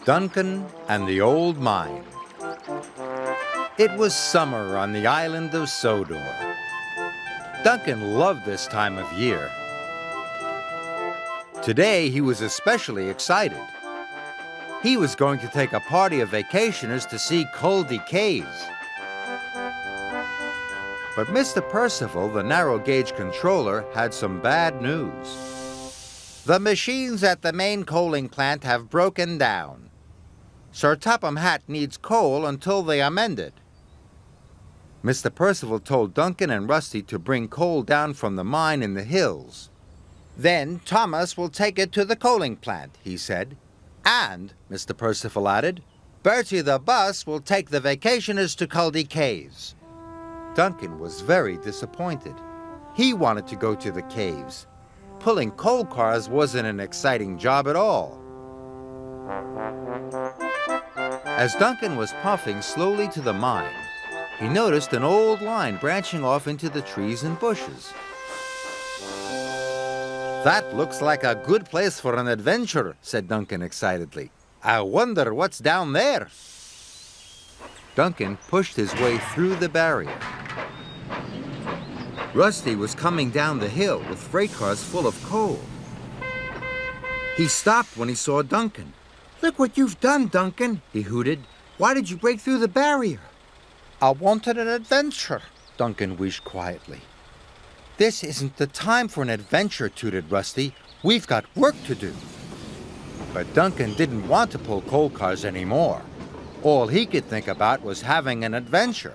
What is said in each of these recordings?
Duncan and the Old Mine. It was summer on the island of Sodor. Duncan loved this time of year. Today he was especially excited. He was going to take a party of vacationers to see Culdee Caves. But Mr. Percival, the narrow-gauge controller, had some bad news. The machines at the main coaling plant have broken down. Sir Topham Hatt needs coal until they are mended. Mr. Percival told Duncan and Rusty to bring coal down from the mine in the hills. Then Thomas will take it to the coaling plant, he said. And, Mr. Percival added, Bertie the bus will take the vacationers to Culdee Caves. Duncan was very disappointed. He wanted to go to the caves. Pulling coal cars wasn't an exciting job at all. As Duncan was puffing slowly to the mine, he noticed an old line branching off into the trees and bushes. That looks like a good place for an adventure, said Duncan excitedly. I wonder what's down there. Duncan pushed his way through the barrier. Rusty was coming down the hill with freight cars full of coal. He stopped when he saw Duncan. Look what you've done, Duncan, he hooted. Why did you break through the barrier? I wanted an adventure, Duncan wished quietly. This isn't the time for an adventure, tooted Rusty. We've got work to do. But Duncan didn't want to pull coal cars anymore. All he could think about was having an adventure.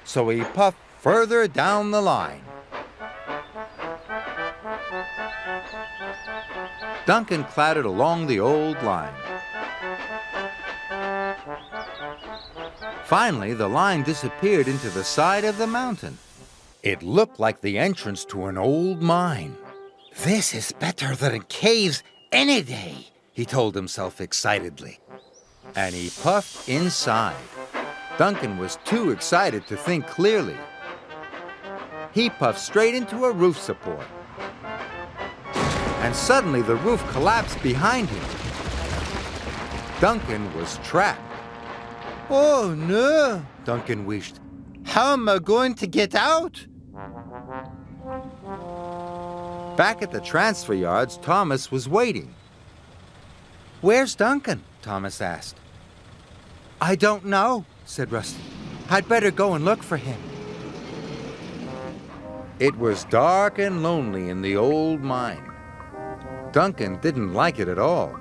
So he puffed further down the line. Duncan clattered along the old line. Finally, the line disappeared into the side of the mountain. It looked like the entrance to an old mine. This is better than caves any day, he told himself excitedly. And he puffed inside. Duncan was too excited to think clearly. He puffed straight into a roof support. And suddenly the roof collapsed behind him. Duncan was trapped. Oh no, Duncan wished. How am I going to get out? Back at the transfer yards, Thomas was waiting. Where's Duncan? Thomas asked. I don't know, said Rusty. I'd better go and look for him. It was dark and lonely in the old mine. Duncan didn't like it at all.